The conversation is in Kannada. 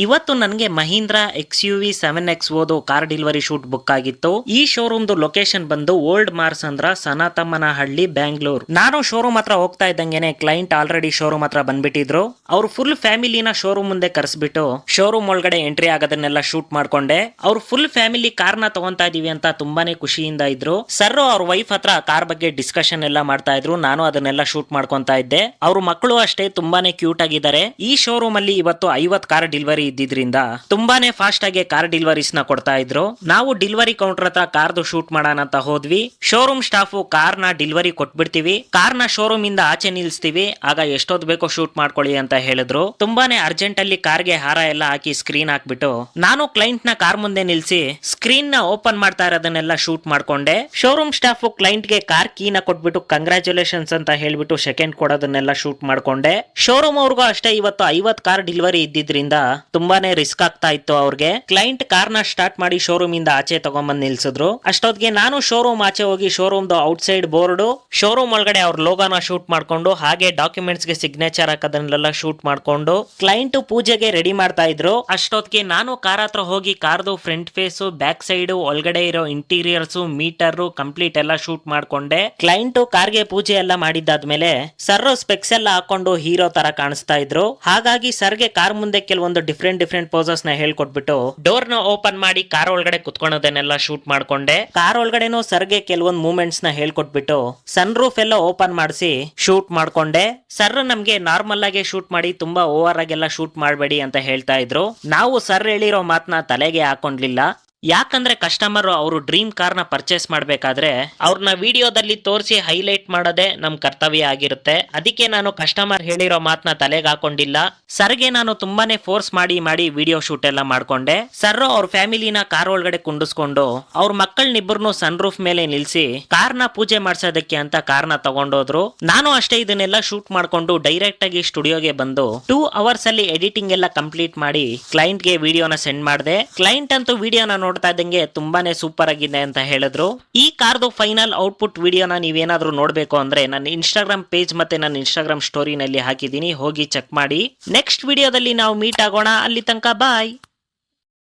ಇವತ್ತು ನನಗೆ ಮಹೀಂದ್ರಾ XUV 7X ಓದು ಕಾರ್ ಡೆಲಿವರಿ ಶೂಟ್ ಬುಕ್ ಆಗಿತ್ತು. ಈ ಶೋರೂಮ್ದು ಲೊಕೇಶನ್ ಬಂದು ಓಲ್ಡ್ ಮಾರ್ಸಂದ್ರ ಸನಾತಮ್ಮನಹಳ್ಳಿ ಬ್ಯಾಂಗ್ಳೂರ್. ನಾನು ಶೋರೂಮ್ ಹತ್ರ ಹೋಗ್ತಾ ಇದ್ದಂಗೆನೆ ಕ್ಲೈಂಟ್ ಆಲ್ರೆಡಿ ಶೋರೂಮ್ ಹತ್ರ ಬಂದ್ಬಿಟ್ಟಿದ್ರು. ಅವ್ರು ಫುಲ್ ಫ್ಯಾಮಿಲಿನ ಶೋರೂಮ್ ಮುಂದೆ ಕರೆಸ್ಬಿಟ್ಟು ಶೋರೂಮ್ ಒಳಗಡೆ ಎಂಟ್ರಿ ಆಗೋದನ್ನೆಲ್ಲ ಶೂಟ್ ಮಾಡ್ಕೊಂಡೆ. ಅವ್ರು ಫುಲ್ ಫ್ಯಾಮಿಲಿ ಕಾರ್ನ ತಗೊಂತಾ ಇದೀವಿ ಅಂತ ತುಂಬಾನೇ ಖುಷಿಯಿಂದ ಇದ್ರು. ಸರ್ ಅವ್ರ ವೈಫ್ ಹತ್ರ ಕಾರ್ ಬಗ್ಗೆ ಡಿಸ್ಕಷನ್ ಎಲ್ಲ ಮಾಡ್ತಾ ಇದ್ರು. ನಾನು ಅದನ್ನೆಲ್ಲ ಶೂಟ್ ಮಾಡ್ಕೊಂತಾ ಇದ್ದೆ. ಅವ್ರ ಮಕ್ಕಳು ಅಷ್ಟೇ ತುಂಬಾನೇ ಕ್ಯೂಟ್ ಆಗಿದ್ದಾರೆ. ಈ ಶೋರೂಮ್ ಅಲ್ಲಿ ಇವತ್ತು 50 ಕಾರ್ ಡೆಲಿವರಿ ಇದ್ದಿದ್ರಿಂದ ತುಂಬಾನೇ ಫಾಸ್ಟ್ ಆಗಿ ಕಾರ್ ಡೆಲಿವರೀಸ್ ನ ಕೊಡ್ತಾ ಇದ್ರು. ನಾವು ಡೆಲಿವರಿ ಕೌಂಟರ್ ಹತ್ರ ಕಾರ್ದು ಶೂಟ್ ಮಾಡೋಣ ಅಂತ ಹೋದ್ವಿ. ಶೋರೂಮ್ ಸ್ಟಾಫ್ ಕಾರ್ ನ ಡೆಲಿವರಿ ಕೊಟ್ಬಿಡ್ತೀವಿ, ಕಾರ್ ನ ಶೋರೂಮ್ ಇಂದ ಆಚೆ ನಿಲ್ಸ್ತೀವಿ, ಆಗ ಎಷ್ಟೊತ್ತು ಬೇಕೋ ಶೂಟ್ ಮಾಡ್ಕೊಳ್ಳಿ ಅಂತ ಹೇಳಿದ್ರು. ತುಂಬಾನೇ ಅರ್ಜೆಂಟ್ ಅಲ್ಲಿ ಕಾರ್ಗೆ ಹಾರ ಎಲ್ಲ ಹಾಕಿ ಸ್ಕ್ರೀನ್ ಹಾಕ್ಬಿಟ್ಟು ನಾನು ಕ್ಲೈಂಟ್ ನ ಕಾರ್ ಮುಂದೆ ನಿಲ್ಸಿ ಸ್ಕ್ರೀನ್ ನ ಓಪನ್ ಮಾಡ್ತಾ ಇರೋದನ್ನೆಲ್ಲ ಶೂಟ್ ಮಾಡ್ಕೊಂಡೆ. ಶೋರೂಮ್ ಸ್ಟಾಫ್ ಕ್ಲೈಂಟ್ ಗೆ ಕಾರ್ ಕೀನ ಕೊಟ್ಬಿಟ್ಟು ಕಂಗ್ರಾಚುಲೇಷನ್ಸ್ ಅಂತ ಹೇಳ್ಬಿಟ್ಟು ಸೆಕೆಂಡ್ ಕೊಡೋದನ್ನೆಲ್ಲ ಶೂಟ್ ಮಾಡ್ಕೊಂಡೆ. ಶೋರೂಮ್ ಅವ್ರಿಗೂ ಅಷ್ಟೇ ಇವತ್ತು 50 ಕಾರ್ ಡೆಲಿವರಿ ಇದ್ದಿದ್ರಿಂದ ತುಂಬಾನೇ ರಿಸ್ಕ್ ಆಗ್ತಾ ಇತ್ತು ಅವ್ರಿಗೆ. ಕ್ಲೈಂಟ್ ಕಾರ್ ನ ಸ್ಟಾರ್ಟ್ ಮಾಡಿ ಶೋರೂಮ್ ಇಂದ ಆಚೆ ತಗೊಂಡ್ಬಂದ್ ನಿಲ್ಸಿದ್ರು. ಅಷ್ಟೊತ್ತಿಗೆ ನಾನು ಶೋರೂಮ್ ಆಚೆ ಹೋಗಿ showroom out side board, showroom ಒಳಗಡೆ ಅವ್ರ ಲೋಗೋನ ಶೂಟ್ ಮಾಡ್ಕೊಂಡು ಹಾಗೆ ಡಾಕ್ಯುಮೆಂಟ್ಸ್ ಗೆ ಸಿಗ್ನೇಚರ್ ಹಾಕೋದನ್ನೆಲ್ಲ ಶೂಟ್ ಮಾಡ್ಕೊಂಡು ಕ್ಲೈಂಟ್ ಪೂಜೆಗೆ ರೆಡಿ ಮಾಡ್ತಾ ಇದ್ರು. ಅಷ್ಟೊತ್ತಿಗೆ ನಾನು ಕಾರ್ ಹತ್ರ ಹೋಗಿ ಕಾರ್ದು ಫ್ರಂಟ್ ಫೇಸ್, ಬ್ಯಾಕ್ ಸೈಡ್, ಒಳಗಡೆ ಇರೋ ಇಂಟೀರಿಯರ್ಸ್, ಮೀಟರ್ ಕಂಪ್ಲೀಟ್ ಎಲ್ಲ ಶೂಟ್ ಮಾಡ್ಕೊಂಡೆ. ಕ್ಲೈಂಟ್ ಕಾರ್ಗೆ ಪೂಜೆ ಎಲ್ಲ ಮಾಡಿದ್ದಾದ್ಮೇಲೆ ಸರ್ ಸ್ಪೆಕ್ಸ್ ಎಲ್ಲ ಹಾಕೊಂಡು ಹೀರೋ ತರ ಕಾಣಿಸ್ತಾ ಇದ್ರು. ಹಾಗಾಗಿ ಸರ್ಗೆ ಕಾರ್ ಮುಂದೆ ಕೆಲವೊಂದು ಡಿಫ್ರೆಂಟ್ ಪೋಸಸ್ ನ ಹೇಳ್ಕೊಟ್ಬಿಟ್ಟು ಡೋರ್ ನ ಓಪನ್ ಮಾಡಿ ಕಾರ್ ಒಳಗಡೆ ಕುತ್ಕೊಳ್ಳೋದನ್ನೆಲ್ಲ ಶೂಟ್ ಮಾಡ್ಕೊಂಡೆ. ಕಾರ್ ಒಳಗಡೆನೂ ಸರ್ಗೆ ಕೆಲವೊಂದು ಮೂವ್ಮೆಂಟ್ಸ್ ನ ಹೇಳ್ಕೊಟ್ಬಿಟ್ಟು ಸನ್ ರೂಫ್ ಎಲ್ಲ ಓಪನ್ ಮಾಡಿಸಿ ಶೂಟ್ ಮಾಡ್ಕೊಂಡೆ. ಸರ್ ನಮ್ಗೆ ನಾರ್ಮಲ್ ಆಗಿ ಶೂಟ್ ಮಾಡಿ, ತುಂಬಾ ಓವರ್ ಆಗೆಲ್ಲ ಶೂಟ್ ಮಾಡಬೇಡಿ ಅಂತ ಹೇಳ್ತಾ ಇದ್ರು. ನಾವು ಸರ್ ಹೇಳಿರೋ ಮಾತನ್ನ ತಲೆಗೆ ಹಾಕೊಂಡ್ಲಿಲ್ಲ. ಯಾಕಂದ್ರೆ ಕಸ್ಟಮರ್ ಅವರು ಡ್ರೀಮ್ ಕಾರ್ ನ ಪರ್ಚೇಸ್ ಮಾಡ್ಬೇಕಾದ್ರೆ ಅವ್ರನ್ನ ವಿಡಿಯೋದಲ್ಲಿ ತೋರಿಸಿ ಹೈಲೈಟ್ ಮಾಡೋದೇ ನಮ್ ಕರ್ತವ್ಯ ಆಗಿರುತ್ತೆ. ಅದಕ್ಕೆ ನಾನು ಕಸ್ಟಮರ್ ಹೇಳಿರೋ ಮಾತನ್ನ ತಲೆಗೆ ಹಾಕೊಂಡಿಲ್ಲ. ಸರ್ಗೆ ನಾನು ತುಂಬಾನೇ ಫೋರ್ಸ್ ಮಾಡಿ ವಿಡಿಯೋ ಶೂಟ್ ಎಲ್ಲ ಮಾಡ್ಕೊಂಡೆ. ಸರ್ ಅವ್ರ ಫ್ಯಾಮಿಲಿನ ಕಾರ್ ಒಳಗಡೆ ಕುಂಡಿಸ್ಕೊಂಡು ಅವ್ರ ಮಕ್ಕಳನ್ನಿಬ್ಬರನ್ನು ಸನ್ ರೂಫ್ ಮೇಲೆ ನಿಲ್ಸಿ ಕಾರ್ನ ಪೂಜೆ ಮಾಡ್ಸೋದಕ್ಕೆ ಅಂತ ಕಾರ್ನ ತಗೊಂಡೋದ್ರು. ನಾನು ಅಷ್ಟೇ ಇದನ್ನೆಲ್ಲ ಶೂಟ್ ಮಾಡ್ಕೊಂಡು ಡೈರೆಕ್ಟ್ ಆಗಿ ಸ್ಟುಡಿಯೋಗೆ ಬಂದು 2 ಅವರ್ಸ್ ಅಲ್ಲಿ ಎಡಿಟಿಂಗ್ ಎಲ್ಲ ಕಂಪ್ಲೀಟ್ ಮಾಡಿ ಕ್ಲೈಂಟ್ ಗೆ ವಿಡಿಯೋನ ಸೆಂಡ್ ಮಾಡಿದೆ. ಕ್ಲೈಂಟ್ ಅಂತೂ ವಿಡಿಯೋನ ನೋಡ್ತಾ ಇದ್ದಂಗೆ ತುಂಬಾನೇ ಸೂಪರ್ ಆಗಿದೆ ಅಂತ ಹೇಳಿದ್ರು. ಈ ಕಾರ್ದು ಫೈನಲ್ ಔಟ್ಪುಟ್ ವಿಡಿಯೋನ ನೀವೇನಾದ್ರೂ ನೋಡ್ಬೇಕು ಅಂದ್ರೆ ನನ್ನ ಇನ್ಸ್ಟಾಗ್ರಾಮ್ ಪೇಜ್ ಮತ್ತೆ ನನ್ನ ಇನ್ಸ್ಟಾಗ್ರಾಮ್ ಸ್ಟೋರಿನಲ್ಲಿ ಹಾಕಿದೀನಿ, ಹೋಗಿ ಚೆಕ್ ಮಾಡಿ. ನೆಕ್ಸ್ಟ್ ವಿಡಿಯೋದಲ್ಲಿ ನಾವು ಮೀಟ್ ಆಗೋಣ. ಅಲ್ಲಿ ತನಕ ಬಾಯ್.